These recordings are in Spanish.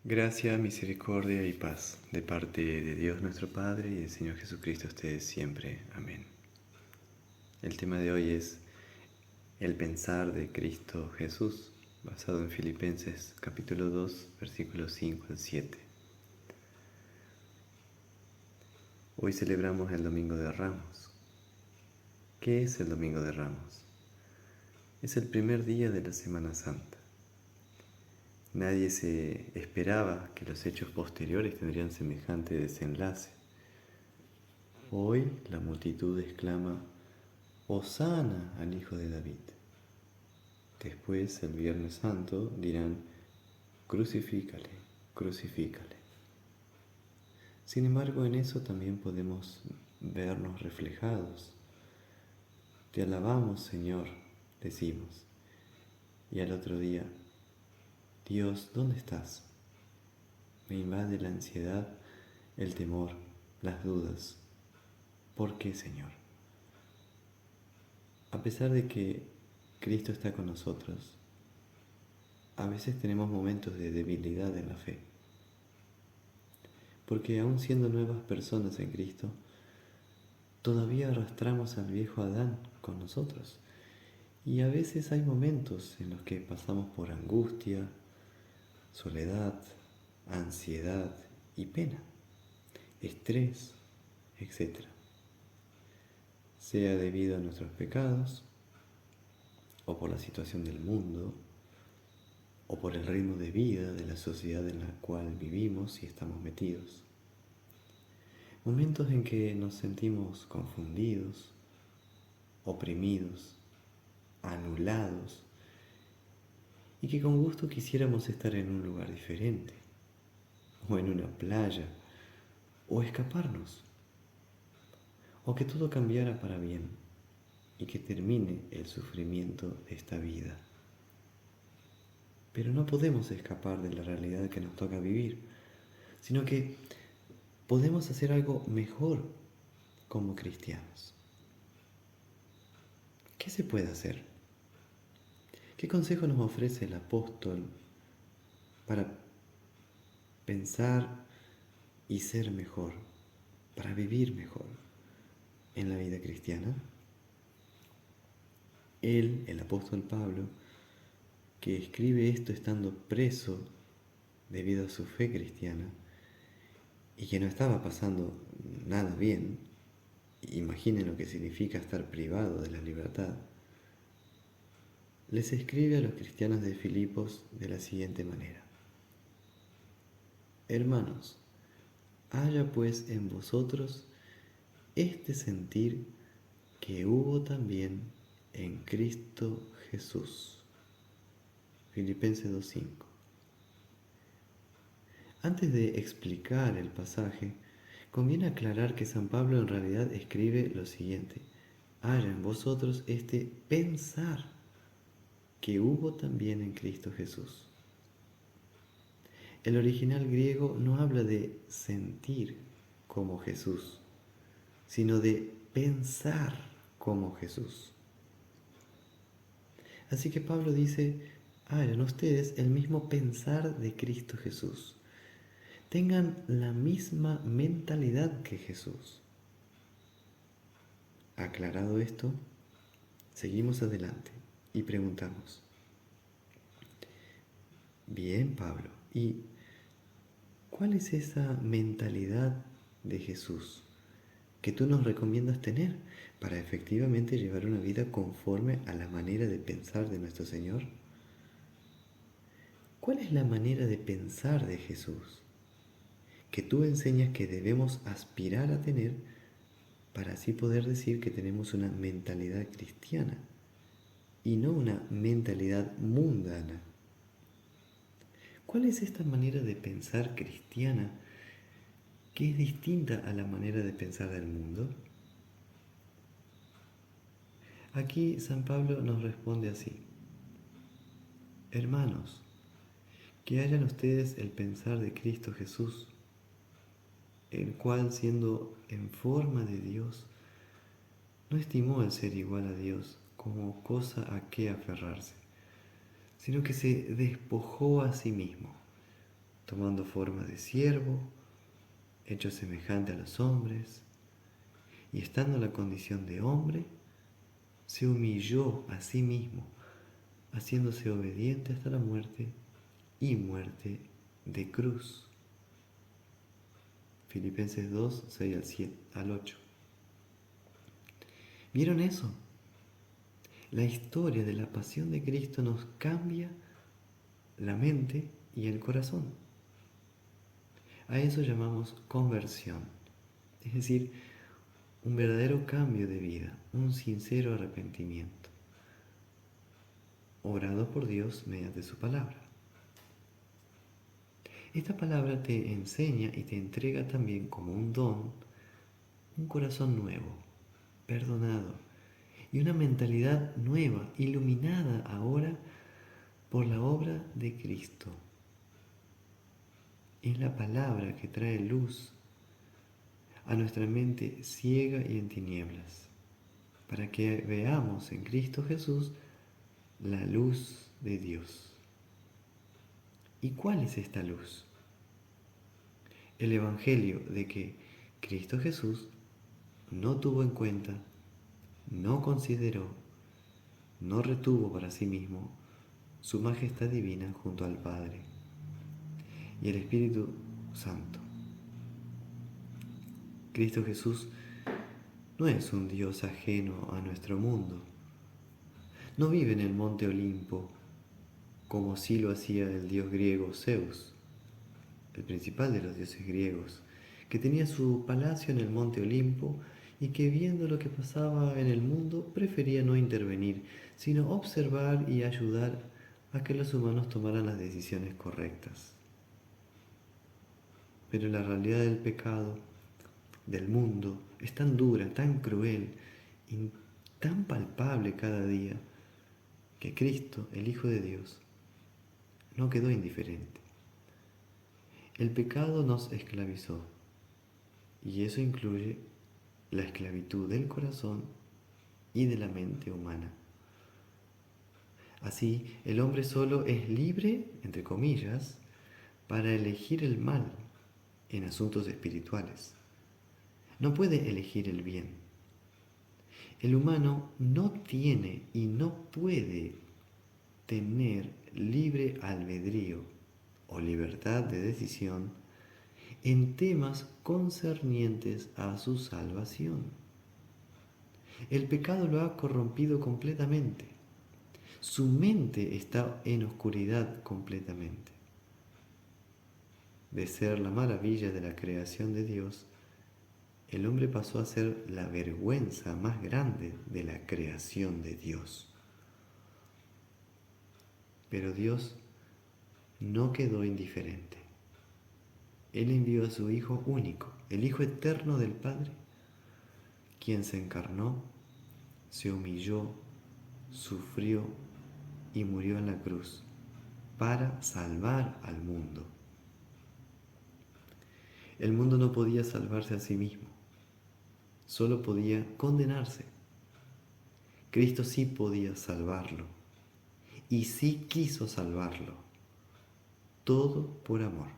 Gracia, misericordia y paz de parte de Dios nuestro Padre y del Señor Jesucristo a ustedes siempre. Amén. El tema de hoy es el pensar de Cristo Jesús, basado en Filipenses capítulo 2, versículos 5 al 7. Hoy celebramos el Domingo de Ramos. ¿Qué es el Domingo de Ramos? Es el primer día de la Semana Santa. Nadie se esperaba que los hechos posteriores tendrían semejante desenlace. Hoy la multitud exclama: Hosana al Hijo de David. Después, el Viernes Santo, dirán: crucifícale, crucifícale. Sin embargo, en eso también podemos vernos reflejados. Te alabamos, Señor, decimos. Y al otro día: Dios, ¿dónde estás? Me invade la ansiedad, el temor, las dudas. ¿Por qué, Señor? A pesar de que Cristo está con nosotros, a veces tenemos momentos de debilidad en la fe. Porque aún siendo nuevas personas en Cristo, todavía arrastramos al viejo Adán con nosotros. Y a veces hay momentos en los que pasamos por angustia, soledad, ansiedad y pena, estrés, etc. Sea debido a nuestros pecados, o por la situación del mundo, o por el ritmo de vida de la sociedad en la cual vivimos y estamos metidos. Momentos en que nos sentimos confundidos, oprimidos, anulados, y que con gusto quisiéramos estar en un lugar diferente, o en una playa, o escaparnos, o que todo cambiara para bien y que termine el sufrimiento de esta vida. Pero no podemos escapar de la realidad que nos toca vivir, sino que podemos hacer algo mejor como cristianos. ¿Qué se puede hacer? ¿Qué consejo nos ofrece el apóstol para pensar y ser mejor, para vivir mejor en la vida cristiana? Él, el apóstol Pablo, que escribe esto estando preso debido a su fe cristiana y que no estaba pasando nada bien, imaginen lo que significa estar privado de la libertad, les escribe a los cristianos de Filipos de la siguiente manera: Hermanos, haya pues en vosotros este sentir que hubo también en Cristo Jesús. Filipenses 2:5. Antes de explicar el pasaje, conviene aclarar que San Pablo en realidad escribe lo siguiente: haya en vosotros este pensar que hubo también en Cristo Jesús. El original griego no habla de sentir como Jesús, sino de pensar como Jesús. Así que Pablo dice: hagan ustedes el mismo pensar de Cristo Jesús. Tengan la misma mentalidad que Jesús. Aclarado esto, seguimos adelante y preguntamos: bien, Pablo, ¿y cuál es esa mentalidad de Jesús que tú nos recomiendas tener para efectivamente llevar una vida conforme a la manera de pensar de nuestro Señor? ¿Cuál es la manera de pensar de Jesús que tú enseñas que debemos aspirar a tener para así poder decir que tenemos una mentalidad cristiana y no una mentalidad mundana? ¿Cuál es esta manera de pensar cristiana que es distinta a la manera de pensar del mundo? Aquí San Pablo nos responde así: hermanos, que hayan ustedes el pensar de Cristo Jesús, el cual, siendo en forma de Dios, no estimó el ser igual a Dios como cosa a qué aferrarse, sino que se despojó a sí mismo, tomando forma de siervo, hecho semejante a los hombres, y estando en la condición de hombre, se humilló a sí mismo, haciéndose obediente hasta la muerte y muerte de cruz. Filipenses 2, 6 al 8. ¿Vieron eso? La historia de la pasión de Cristo nos cambia la mente y el corazón. A eso llamamos conversión, es decir, un verdadero cambio de vida, un sincero arrepentimiento, obrado por Dios mediante su palabra. Esta palabra te enseña y te entrega también como un don un corazón nuevo, perdonado y una mentalidad nueva, iluminada ahora por la obra de Cristo. Es la palabra que trae luz a nuestra mente ciega y en tinieblas, para que veamos en Cristo Jesús la luz de Dios. ¿Y cuál es esta luz? El Evangelio de que Cristo Jesús no tuvo en cuenta, no consideró, no retuvo para sí mismo su majestad divina junto al Padre y el Espíritu Santo. Cristo Jesús no es un Dios ajeno a nuestro mundo. No vive en el monte Olimpo como sí lo hacía el dios griego Zeus, el principal de los dioses griegos, que tenía su palacio en el monte Olimpo y que viendo lo que pasaba en el mundo prefería no intervenir, sino observar y ayudar a que los humanos tomaran las decisiones correctas. Pero la realidad del pecado, del mundo, es tan dura, tan cruel y tan palpable cada día, que Cristo, el Hijo de Dios, no quedó indiferente. El pecado nos esclavizó, y eso incluye la esclavitud del corazón y de la mente humana. Así, el hombre solo es libre, entre comillas, para elegir el mal en asuntos espirituales. No puede elegir el bien. El humano no tiene y no puede tener libre albedrío o libertad de decisión en temas concernientes a su salvación. El pecado lo ha corrompido completamente. Su mente está en oscuridad completamente. De ser la maravilla de la creación de Dios, el hombre pasó a ser la vergüenza más grande de la creación de Dios. Pero Dios no quedó indiferente. Él envió a su Hijo único, el Hijo eterno del Padre, quien se encarnó, se humilló, sufrió y murió en la cruz para salvar al mundo. El mundo no podía salvarse a sí mismo, solo podía condenarse. Cristo sí podía salvarlo y sí quiso salvarlo, todo por amor.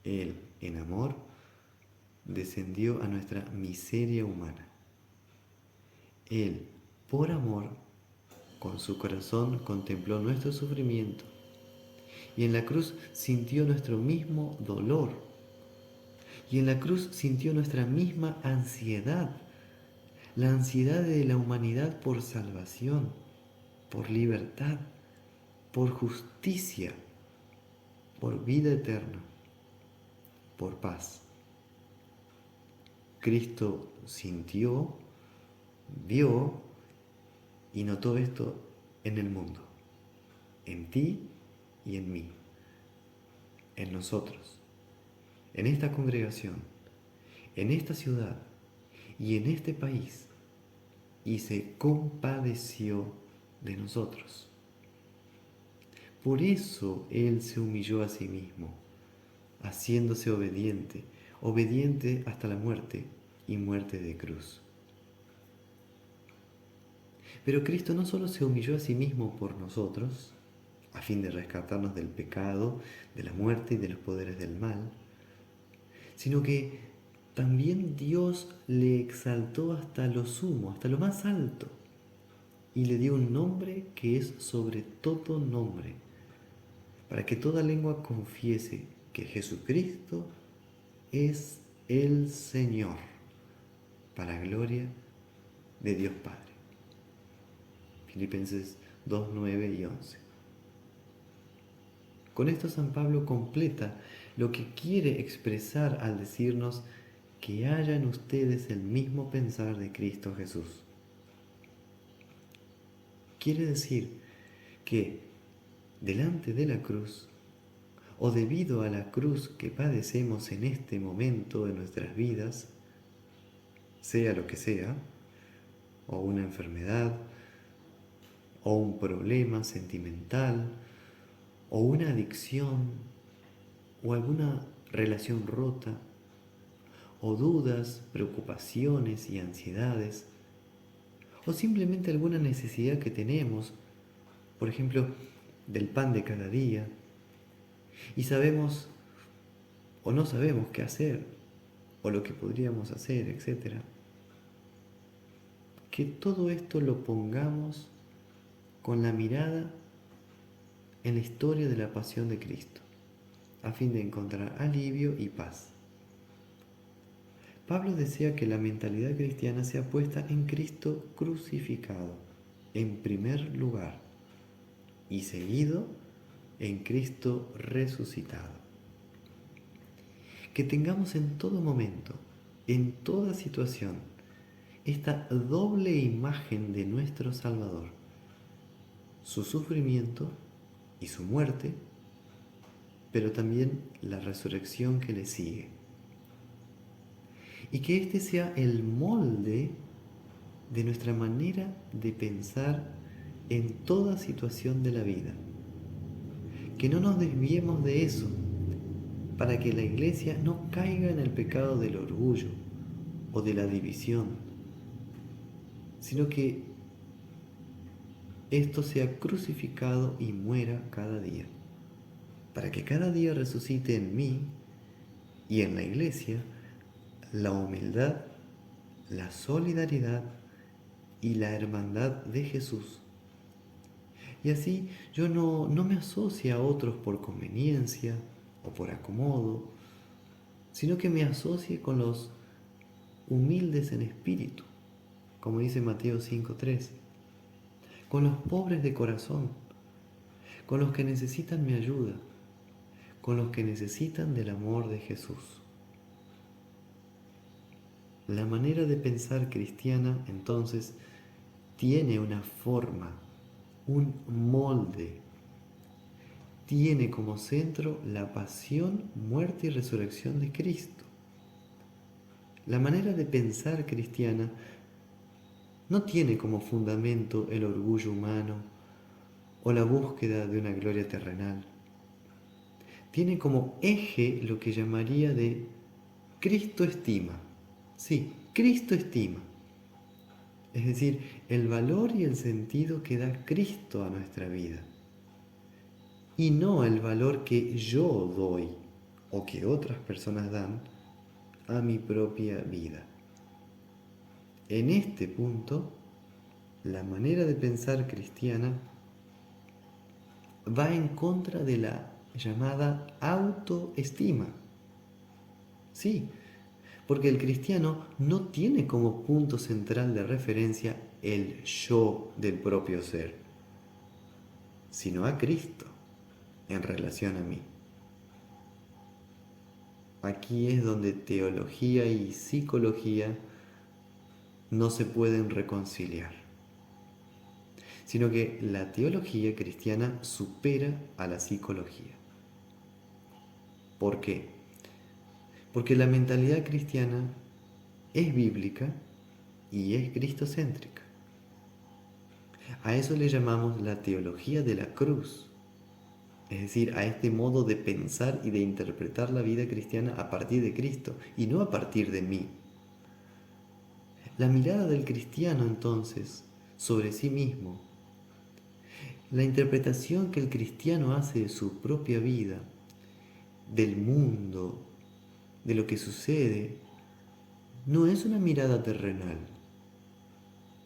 Él, en amor, descendió a nuestra miseria humana. Él, por amor, con su corazón contempló nuestro sufrimiento y en la cruz sintió nuestro mismo dolor y en la cruz sintió nuestra misma ansiedad, la ansiedad de la humanidad por salvación, por libertad, por justicia, por vida eterna, por paz. Cristo sintió, vio y notó esto en el mundo, en ti y en mí, en nosotros, en esta congregación, en esta ciudad y en este país, y se compadeció de nosotros. Por eso Él se humilló a sí mismo, haciéndose obediente, obediente hasta la muerte y muerte de cruz. Pero Cristo no solo se humilló a sí mismo por nosotros, a fin de rescatarnos del pecado, de la muerte y de los poderes del mal, sino que también Dios le exaltó hasta lo sumo, hasta lo más alto, y le dio un nombre que es sobre todo nombre, para que toda lengua confiese que Jesucristo es el Señor, para gloria de Dios Padre. Filipenses 2, 9 y 11. Con esto San Pablo completa lo que quiere expresar al decirnos que haya en ustedes el mismo pensar de Cristo Jesús. Quiere decir que delante de la cruz, o debido a la cruz que padecemos en este momento de nuestras vidas, sea lo que sea, o una enfermedad, o un problema sentimental, o una adicción, o alguna relación rota, o dudas, preocupaciones y ansiedades, o simplemente alguna necesidad que tenemos, por ejemplo, del pan de cada día, y sabemos o no sabemos qué hacer, o lo que podríamos hacer, etc. Que todo esto lo pongamos con la mirada en la historia de la pasión de Cristo, a fin de encontrar alivio y paz. Pablo desea que la mentalidad cristiana sea puesta en Cristo crucificado, en primer lugar, y seguido en Cristo resucitado. Que tengamos en todo momento, en toda situación, esta doble imagen de nuestro Salvador, su sufrimiento y su muerte, pero también la resurrección que le sigue. Y que este sea el molde de nuestra manera de pensar en toda situación de la vida. Que no nos desviemos de eso, para que la Iglesia no caiga en el pecado del orgullo o de la división, sino que esto sea crucificado y muera cada día, para que cada día resucite en mí y en la Iglesia la humildad, la solidaridad y la hermandad de Jesús. Y así yo no me asocio a otros por conveniencia o por acomodo, sino que me asocie con los humildes en espíritu, como dice Mateo 5:3, con los pobres de corazón, con los que necesitan mi ayuda, con los que necesitan del amor de Jesús. La manera de pensar cristiana, entonces, tiene una forma, un molde. Tiene como centro la pasión, muerte y resurrección de Cristo. La manera de pensar cristiana no tiene como fundamento el orgullo humano o la búsqueda de una gloria terrenal. Tiene como eje lo que llamaría de Cristo estima. Sí, Cristo estima. Es decir, el valor y el sentido que da Cristo a nuestra vida. Y no el valor que yo doy o que otras personas dan a mi propia vida. En este punto, la manera de pensar cristiana va en contra de la llamada autoestima. Sí, porque el cristiano no tiene como punto central de referencia el yo del propio ser, sino a Cristo en relación a mí. Aquí es donde teología y psicología no se pueden reconciliar, sino que la teología cristiana supera a la psicología. ¿Por qué? Porque la mentalidad cristiana es bíblica y es cristocéntrica. A eso le llamamos la teología de la cruz, es decir, a este modo de pensar y de interpretar la vida cristiana a partir de Cristo y no a partir de mí. La mirada del cristiano entonces sobre sí mismo La interpretación que el cristiano hace de su propia vida, del mundo, de lo que sucede, no es una mirada terrenal,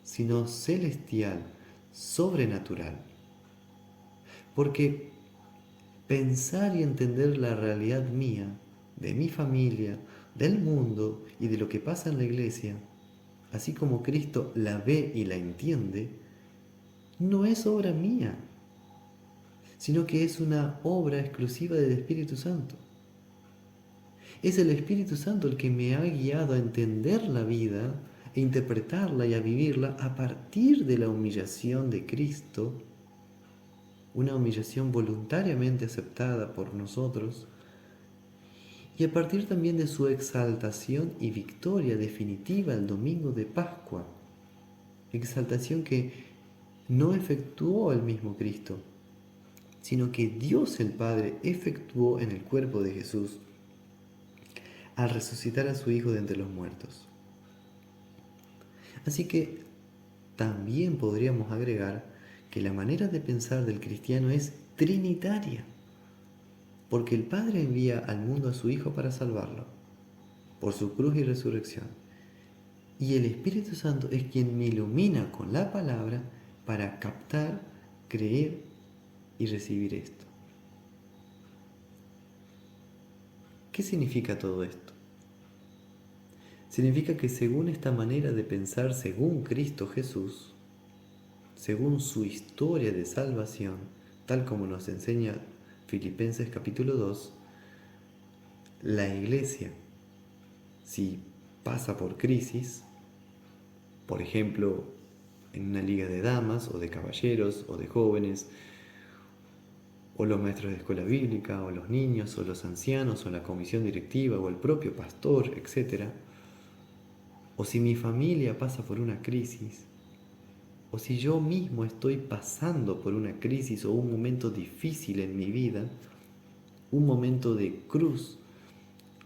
sino celestial, sobrenatural. Porque pensar y entender la realidad mía, de mi familia, del mundo y de lo que pasa en la iglesia, así como Cristo la ve y la entiende, no es obra mía, sino que es una obra exclusiva del Espíritu Santo. Es el Espíritu Santo el que me ha guiado a entender la vida, a interpretarla y a vivirla a partir de la humillación de Cristo, una humillación voluntariamente aceptada por nosotros, y a partir también de su exaltación y victoria definitiva el domingo de Pascua, exaltación que no efectuó el mismo Cristo, sino que Dios el Padre efectuó en el cuerpo de Jesús al resucitar a su Hijo de entre los muertos. Así que también podríamos agregar que la manera de pensar del cristiano es trinitaria, porque el Padre envía al mundo a su Hijo para salvarlo, por su cruz y resurrección. Y el Espíritu Santo es quien me ilumina con la palabra para captar, creer y recibir esto. ¿Qué significa todo esto? Significa que según esta manera de pensar, según Cristo Jesús, según su historia de salvación, tal como nos enseña Filipenses capítulo 2, la iglesia, si pasa por crisis, por ejemplo, en una liga de damas o de caballeros o de jóvenes, o los maestros de escuela bíblica, o los niños, o los ancianos, o la comisión directiva, o el propio pastor, etc. O si mi familia pasa por una crisis, o si yo mismo estoy pasando por una crisis o un momento difícil en mi vida, un momento de cruz,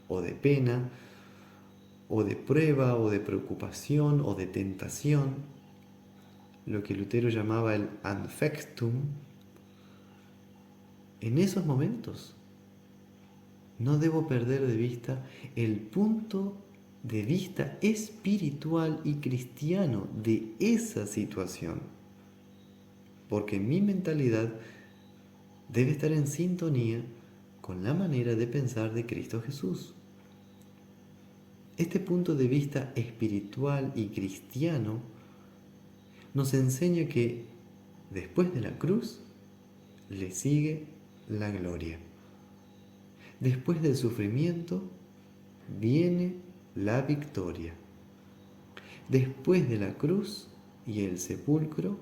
o de pena, o de prueba, o de preocupación, o de tentación, lo que Lutero llamaba el Anfechtung, en esos momentos no debo perder de vista el punto de vista espiritual y cristiano de esa situación, porque mi mentalidad debe estar en sintonía con la manera de pensar de Cristo Jesús. Este punto de vista espiritual y cristiano nos enseña que después de la cruz le sigue la gloria. Después del sufrimiento viene la victoria. Después de la cruz y el sepulcro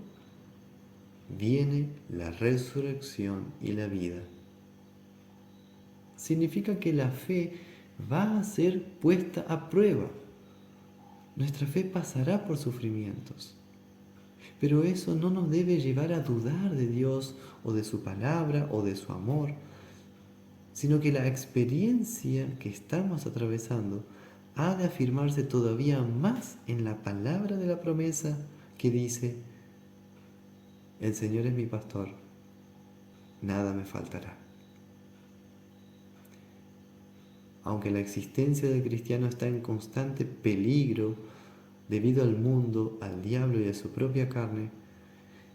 viene la resurrección y la vida. Significa que la fe va a ser puesta a prueba. Nuestra fe pasará por sufrimientos. Pero eso no nos debe llevar a dudar de Dios o de su palabra o de su amor, sino que la experiencia que estamos atravesando ha de afirmarse todavía más en la palabra de la promesa que dice: el Señor es mi pastor, nada me faltará. Aunque la existencia del cristiano está en constante peligro debido al mundo, al diablo y a su propia carne,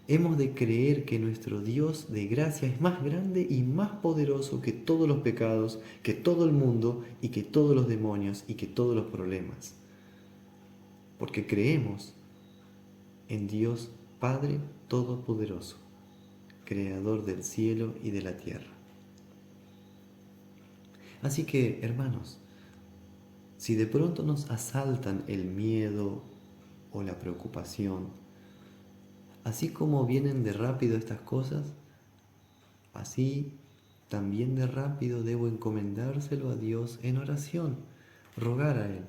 hemos de creer que nuestro Dios de gracia es más grande y más poderoso que todos los pecados, que todo el mundo y que todos los demonios y que todos los problemas. Porque creemos en Dios Padre Todopoderoso, Creador del cielo y de la tierra. Así que, hermanos, si de pronto nos asaltan el miedo o la preocupación, así como vienen de rápido estas cosas, así también de rápido debo encomendárselo a Dios en oración, rogar a Él,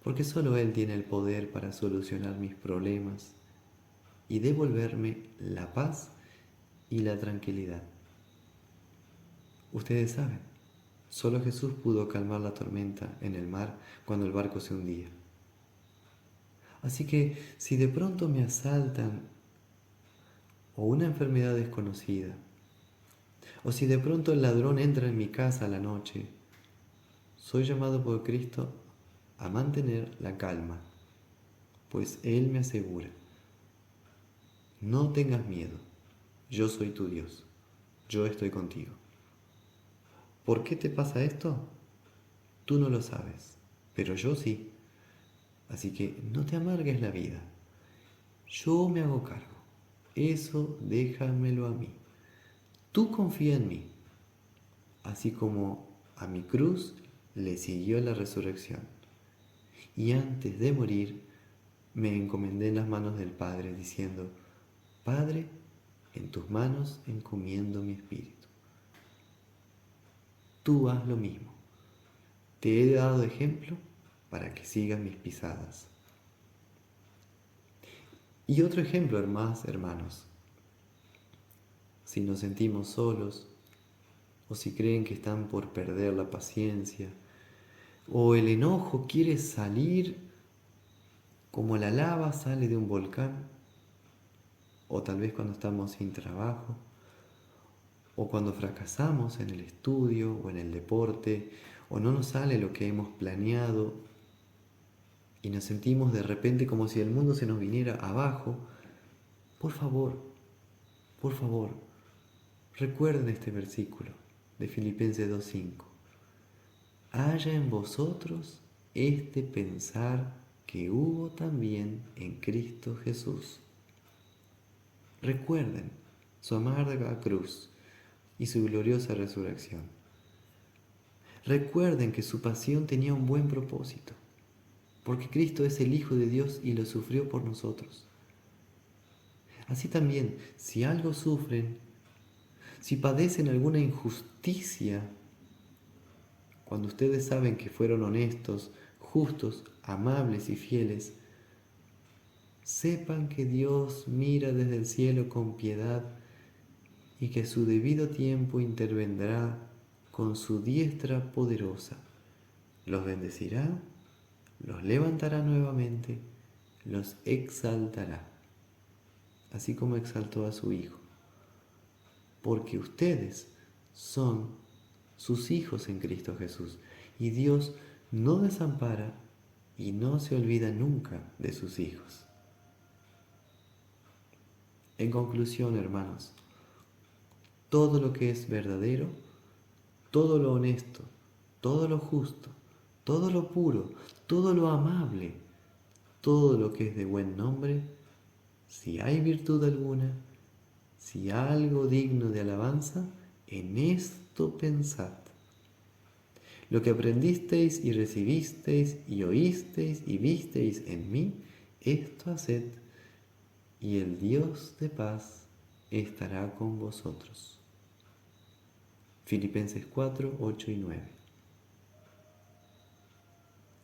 porque solo Él tiene el poder para solucionar mis problemas y devolverme la paz y la tranquilidad. Ustedes saben, solo Jesús pudo calmar la tormenta en el mar cuando el barco se hundía. Así que si de pronto me asaltan o una enfermedad desconocida, o si de pronto el ladrón entra en mi casa a la noche, soy llamado por Cristo a mantener la calma, pues Él me asegura, no tengas miedo, yo soy tu Dios, yo estoy contigo. ¿Por qué te pasa esto? Tú no lo sabes, pero yo sí. Así que no te amargues la vida. Yo me hago cargo. Eso déjamelo a mí. Tú confía en mí. Así como a mi cruz le siguió la resurrección. Y antes de morir me encomendé en las manos del Padre diciendo, Padre, en tus manos encomiendo mi espíritu. Tú haz lo mismo. Te he dado ejemplo para que sigas mis pisadas. Y otro ejemplo, hermanos, si nos sentimos solos, o si creen que están por perder la paciencia, o el enojo quiere salir como la lava sale de un volcán, o tal vez cuando estamos sin trabajo, o cuando fracasamos en el estudio o en el deporte, o no nos sale lo que hemos planeado y nos sentimos de repente como si el mundo se nos viniera abajo, por favor, recuerden este versículo de Filipenses 2:5. Haya en vosotros este pensar que hubo también en Cristo Jesús. Recuerden su amarga cruz y su gloriosa resurrección. Recuerden que su pasión tenía un buen propósito, porque Cristo es el Hijo de Dios y lo sufrió por nosotros. Así también, si algo sufren, si padecen alguna injusticia, cuando ustedes saben que fueron honestos, justos, amables y fieles, sepan que Dios mira desde el cielo con piedad y que a su debido tiempo intervendrá con su diestra poderosa. Los bendecirá, los levantará nuevamente, los exaltará, así como exaltó a su Hijo. Porque ustedes son sus hijos en Cristo Jesús. Y Dios no desampara y no se olvida nunca de sus hijos. En conclusión, hermanos, todo lo que es verdadero, todo lo honesto, todo lo justo, todo lo puro, todo lo amable, todo lo que es de buen nombre, si hay virtud alguna, si algo digno de alabanza, en esto pensad. Lo que aprendisteis y recibisteis y oísteis y visteis en mí, esto haced, y el Dios de paz estará con vosotros. Filipenses 4, 8 y 9.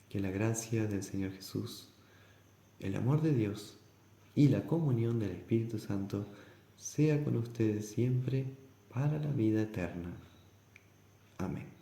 Que la gracia del Señor Jesús, el amor de Dios y la comunión del Espíritu Santo sea con ustedes siempre para la vida eterna. Amén.